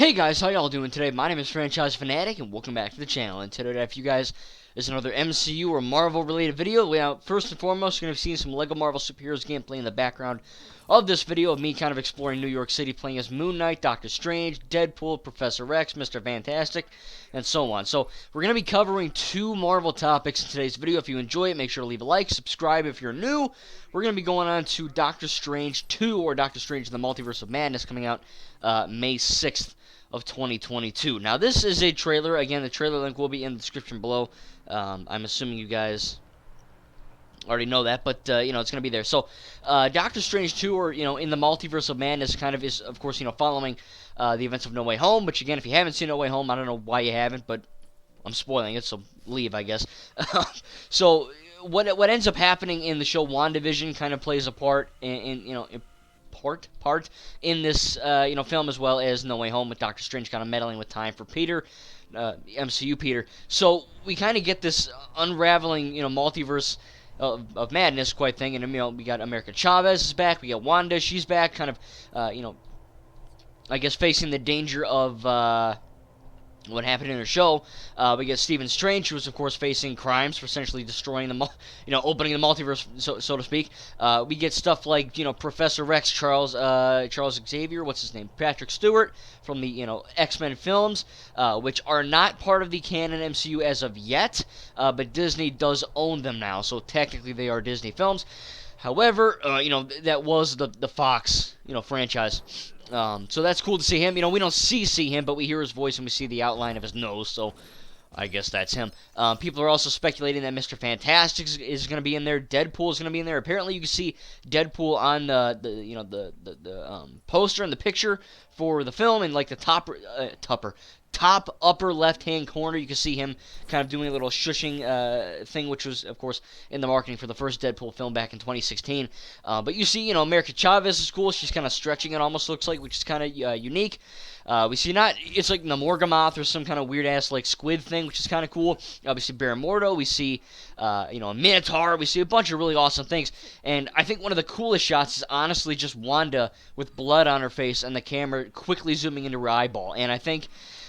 Hey guys, how y'all doing today? My name is Franchise Fanatic, and welcome back to the channel. And today, for you guys, is another MCU or Marvel-related video. Now, first and foremost, you're going to be seeing some LEGO Marvel Superheroes gameplay in the background of this video of me kind of exploring New York City, playing as Moon Knight, Doctor Strange, Deadpool, Professor X, Mr. Fantastic, and so on. So, we're going to be covering two Marvel topics in today's video. If you enjoy it, make sure to leave a like, subscribe if you're new. We're going to be going on to Doctor Strange 2, or Doctor Strange in the Multiverse of Madness, coming out May 6th. Of 2022. Now, this is a trailer. Again, the trailer link will be in the description below. I'm assuming you guys already know that, but, it's going to be there. So, Doctor Strange 2, or, in the Multiverse of Madness, kind of is, of course, following the events of No Way Home, which, again, if you haven't seen No Way Home, I don't know why you haven't, but I'm spoiling it, so leave, I guess. So, what ends up happening in the show WandaVision kind of plays a part part in this film, as well as No Way Home, with Doctor Strange kind of meddling with time for Peter, MCU Peter. So we kind of get this unraveling multiverse of madness quite thing, and we got America Chavez is back, we got Wanda, she's back, kind of I guess facing the danger of what happened in her show. We get Stephen Strange, who was, of course, facing crimes for essentially destroying the, opening the multiverse, so to speak. We get stuff like, Professor X, Charles Xavier, what's his name, Patrick Stewart, from the, X-Men films, which are not part of the canon MCU as of yet, but Disney does own them now, so technically they are Disney films. However, that was the Fox, franchise. So that's cool to see him. We don't see him, but we hear his voice and we see the outline of his nose, so I guess that's him. People are also speculating that Mr. Fantastic is going to be in there. Deadpool is going to be in there. Apparently, you can see Deadpool on the poster and the picture for the film, and like the top upper left-hand corner, you can see him kind of doing a little shushing thing, which was, of course, in the marketing for the first Deadpool film back in 2016. But you see, America Chavez is cool. She's kind of stretching, it almost looks like, which is kind of unique. We see it's like Namorgamoth or some kind of weird-ass, like, squid thing, which is kind of cool. We see Baron Mordo. We see, a Minotaur. We see a bunch of really awesome things. And I think one of the coolest shots is honestly just Wanda with blood on her face and the camera quickly zooming into her eyeball. And I think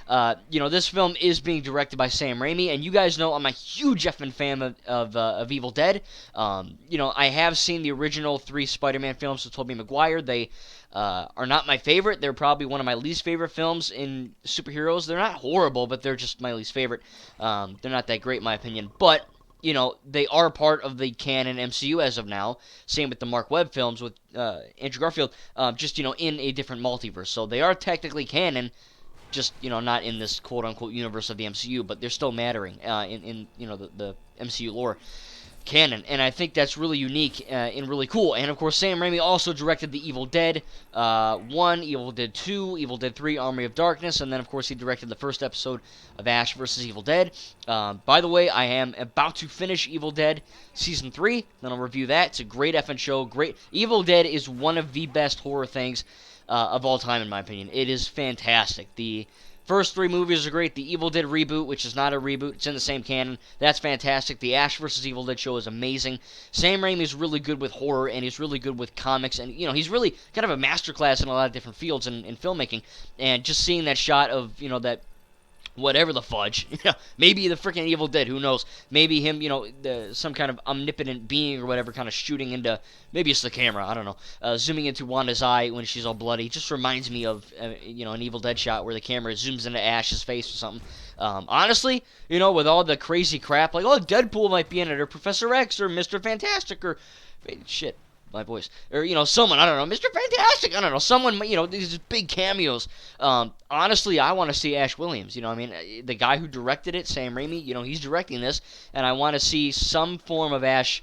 this film is being directed by Sam Raimi, and you guys know I'm a huge effing fan of Evil Dead. I have seen the original 3 Spider-Man films with Tobey Maguire. They are not my favorite. They're probably one of my least favorite films in superheroes. They're not horrible, but they're just my least favorite. They're not that great, in my opinion. But, they are part of the canon MCU as of now. Same with the Mark Webb films with Andrew Garfield, just, in a different multiverse. So they are technically canon, just, not in this quote-unquote universe of the MCU, but they're still mattering in the MCU lore canon, and I think that's really unique and really cool. And, of course, Sam Raimi also directed the Evil Dead 1, Evil Dead 2, Evil Dead 3, Army of Darkness, and then, of course, he directed the first episode of Ash vs. Evil Dead. By the way, I am about to finish Evil Dead Season 3, then I'll review that. It's a great effing show. Great. Evil Dead is one of the best horror things of all time, in my opinion. It is fantastic. The first 3 movies are great. The Evil Dead reboot, which is not a reboot, it's in the same canon, that's fantastic. The Ash vs. Evil Dead show is amazing. Sam Raimi is really good with horror, and he's really good with comics, and, he's really kind of a masterclass in a lot of different fields in filmmaking. And just seeing that shot of, that whatever the fudge, maybe the freaking Evil Dead, who knows, maybe him, some kind of omnipotent being or whatever, kind of shooting into, maybe it's the camera, I don't know, zooming into Wanda's eye when she's all bloody, just reminds me of, an Evil Dead shot where the camera zooms into Ash's face or something. Honestly, with all the crazy crap, like, oh, Deadpool might be in it, or Professor X, or Mr. Fantastic, or, shit, my voice, or, someone, I don't know, Mr. Fantastic, I don't know, someone, these big cameos. Honestly, I want to see Ash Williams, the guy who directed it, Sam Raimi, he's directing this, and I want to see some form of Ash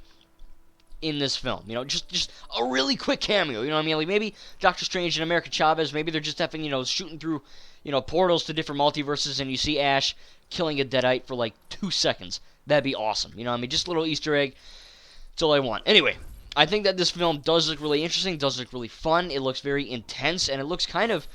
in this film, just a really quick cameo, like maybe Doctor Strange and America Chavez, maybe they're just having, shooting through, portals to different multiverses, and you see Ash killing a Deadite for, like, 2 seconds. That'd be awesome, just a little Easter egg, that's all I want. Anyway, I think that this film does look really interesting, does look really fun, it looks very intense, and it looks kind of,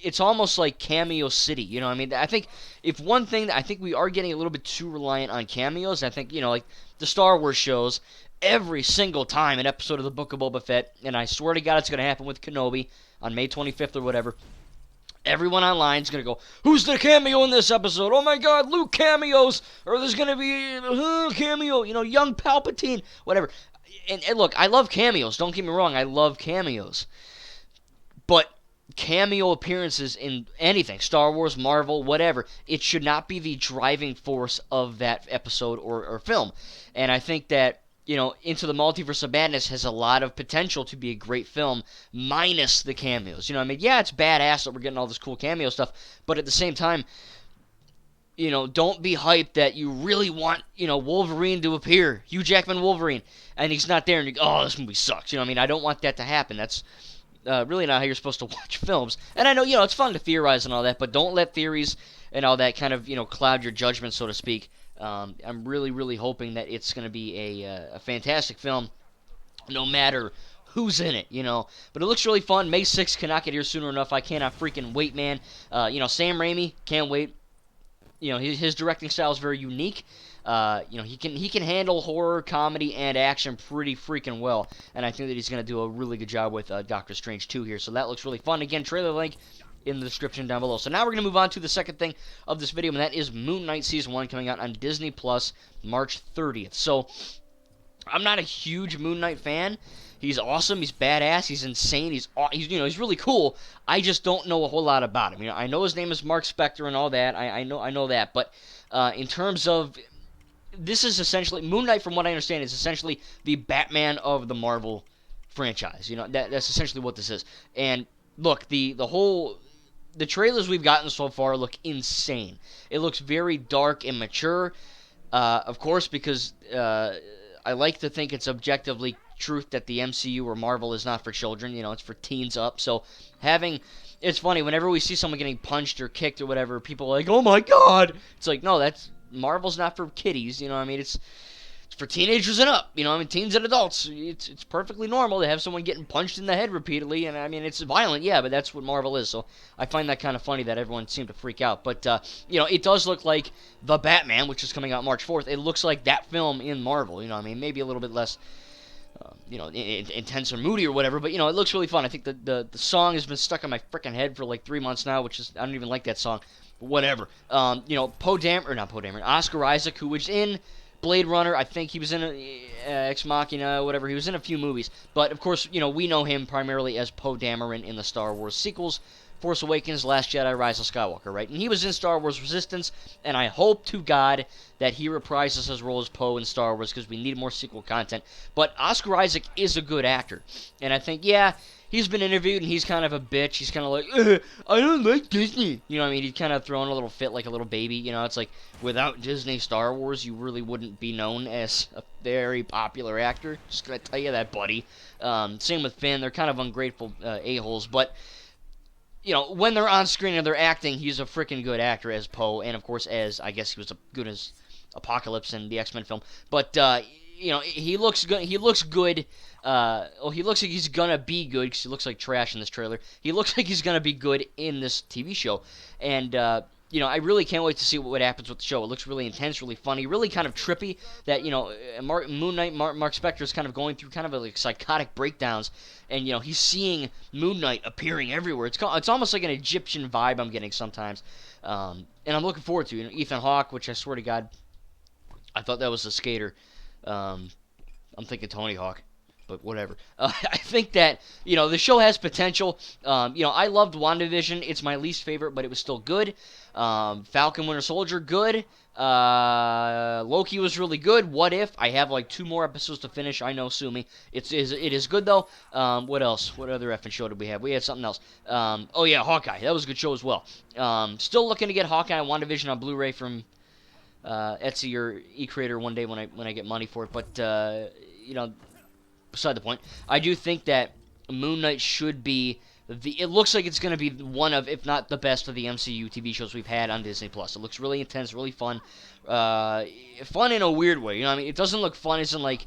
it's almost like Cameo City, I think if one thing that I think we are getting a little bit too reliant on cameos, I think, like the Star Wars shows, every single time an episode of the Book of Boba Fett, and I swear to God it's going to happen with Kenobi on May 25th or whatever, Everyone online is going to go, who's the cameo in this episode? Oh my god, Luke cameos! Or there's going to be a cameo, young Palpatine, whatever. And look, I love cameos, don't get me wrong, I love cameos. But cameo appearances in anything, Star Wars, Marvel, whatever, it should not be the driving force of that episode or film. And I think that Into the Multiverse of Madness has a lot of potential to be a great film, minus the cameos. Yeah, it's badass that we're getting all this cool cameo stuff, but at the same time, don't be hyped that you really want, Wolverine to appear, Hugh Jackman Wolverine, and he's not there, and you go, oh, this movie sucks. I don't want that to happen. That's really not how you're supposed to watch films. And I know, it's fun to theorize and all that, but don't let theories and all that kind of, cloud your judgment, so to speak. I'm really, really hoping that it's going to be a fantastic film, no matter who's in it, But it looks really fun. May 6th cannot get here sooner enough. I cannot freaking wait, man. Sam Raimi, can't wait. His directing style is very unique. He can handle horror, comedy, and action pretty freaking well, and I think that he's going to do a really good job with Doctor Strange 2 here, so that looks really fun. Again, trailer link in the description down below. So now we're going to move on to the second thing of this video, and that is Moon Knight Season 1 coming out on Disney Plus March 30th. So I'm not a huge Moon Knight fan. He's awesome. He's badass. He's insane. He's really cool. I just don't know a whole lot about him. I know his name is Mark Spector and all that. I know that. But in terms of, this is essentially, Moon Knight, from what I understand, is essentially the Batman of the Marvel franchise. That's essentially what this is. And look, the trailers we've gotten so far look insane. It looks very dark and mature. Of course, because I like to think it's objectively truth that the MCU or Marvel is not for children. It's for teens up. So it's funny, whenever we see someone getting punched or kicked or whatever, people are like, oh my god. It's like, no, Marvel's not for kiddies. It's for teenagers and up. Teens and adults. It's perfectly normal to have someone getting punched in the head repeatedly, and it's violent, yeah, but that's what Marvel is. So I find that kind of funny that everyone seemed to freak out. But it does look like The Batman, which is coming out March 4th. It looks like that film in Marvel. Maybe a little bit less intense or moody or whatever, but it looks really fun. I think the song has been stuck in my freaking head for like 3 months now, which is, I don't even like that song, but whatever. Oscar Isaac, who was in Blade Runner, I think he was in Ex Machina, whatever, he was in a few movies, but of course, we know him primarily as Poe Dameron in the Star Wars sequels, Force Awakens, Last Jedi, Rise of Skywalker, right? And he was in Star Wars Resistance, and I hope to God that he reprises his role as Poe in Star Wars, because we need more sequel content. But Oscar Isaac is a good actor, and I think, yeah, he's been interviewed, and he's kind of a bitch. He's kind of like, I don't like Disney. He's kind of throwing a little fit like a little baby. It's like, without Disney Star Wars, you really wouldn't be known as a very popular actor. Just gonna tell you that, buddy. Same with Finn. They're kind of ungrateful a-holes, but when they're on screen and they're acting, he's a freaking good actor as Poe, and of course as, I guess he was good as Apocalypse in the X-Men film. But he looks good. He looks good. He looks like he's gonna be good, because he looks like trash in this trailer. He looks like he's gonna be good in this TV show, and I really can't wait to see what happens with the show. It looks really intense, really funny, really kind of trippy. That Moon Knight, Mark Spector is kind of going through kind of like psychotic breakdowns, and he's seeing Moon Knight appearing everywhere. It's almost like an Egyptian vibe I'm getting sometimes, and I'm looking forward to Ethan Hawke, which I swear to God, I thought that was a skater. I'm thinking Tony Hawk, but whatever. I think that, the show has potential. I loved WandaVision. It's my least favorite, but it was still good. Falcon Winter Soldier, good. Loki was really good. What If? I have like 2 more episodes to finish. I know, sue me. It is good, though. What else? What other effing show did we have? We had something else. Oh, yeah, Hawkeye. That was a good show as well. Still looking to get Hawkeye and WandaVision on Blu-ray from Etsy or eCreator one day when I get money for it. But, beside the point, I do think that Moon Knight should be it looks like it's going to be one of, if not the best, of the MCU TV shows we've had on Disney Plus. It looks really intense, really fun. Fun in a weird way. It doesn't look fun as in like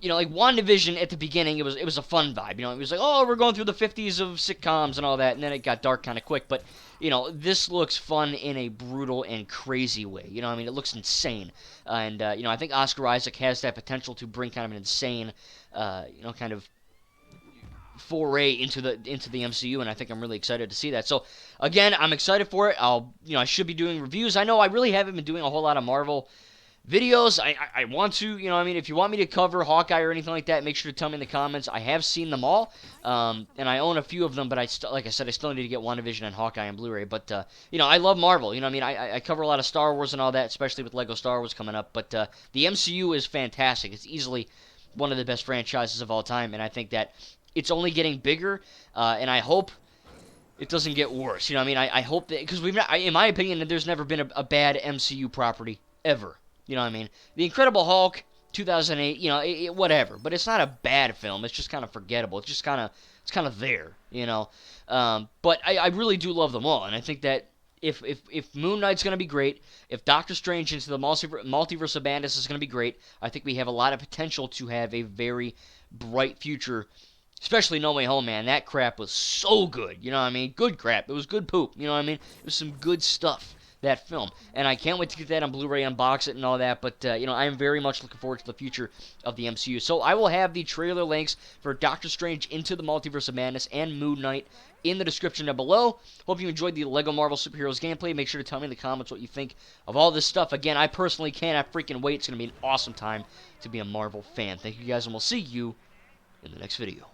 WandaVision at the beginning, it was a fun vibe. It was like, oh, we're going through the 50s of sitcoms and all that, and then it got dark kind of quick. But, this looks fun in a brutal and crazy way. It looks insane. And, I think Oscar Isaac has that potential to bring kind of an insane, kind of foray into the MCU, and I think I'm really excited to see that. So again, I'm excited for it. I should be doing reviews. I know I really haven't been doing a whole lot of Marvel videos. I want to, if you want me to cover Hawkeye or anything like that, make sure to tell me in the comments. I have seen them all, and I own a few of them, but like I said, I still need to get WandaVision and Hawkeye on Blu-ray. But I love Marvel. I cover a lot of Star Wars and all that, especially with Lego Star Wars coming up. But the MCU is fantastic. It's easily one of the best franchises of all time, and I think that it's only getting bigger, and I hope it doesn't get worse. I hope that, because in my opinion, there's never been a bad MCU property ever. The Incredible Hulk, 2008, whatever. But it's not a bad film. It's just kind of forgettable. It's kind of there, But I really do love them all, and I think that if Moon Knight's going to be great, if Doctor Strange into the Multiverse of Madness is going to be great, I think we have a lot of potential to have a very bright future. Especially No Way Home, man. That crap was so good. Good crap. It was good poop. It was some good stuff, that film. And I can't wait to get that on Blu-ray, unbox it, and all that. But, I am very much looking forward to the future of the MCU. So I will have the trailer links for Doctor Strange Into the Multiverse of Madness and Moon Knight in the description down below. Hope you enjoyed the LEGO Marvel Superheroes gameplay. Make sure to tell me in the comments what you think of all this stuff. Again, I personally cannot freaking wait. It's going to be an awesome time to be a Marvel fan. Thank you guys, and we'll see you in the next video.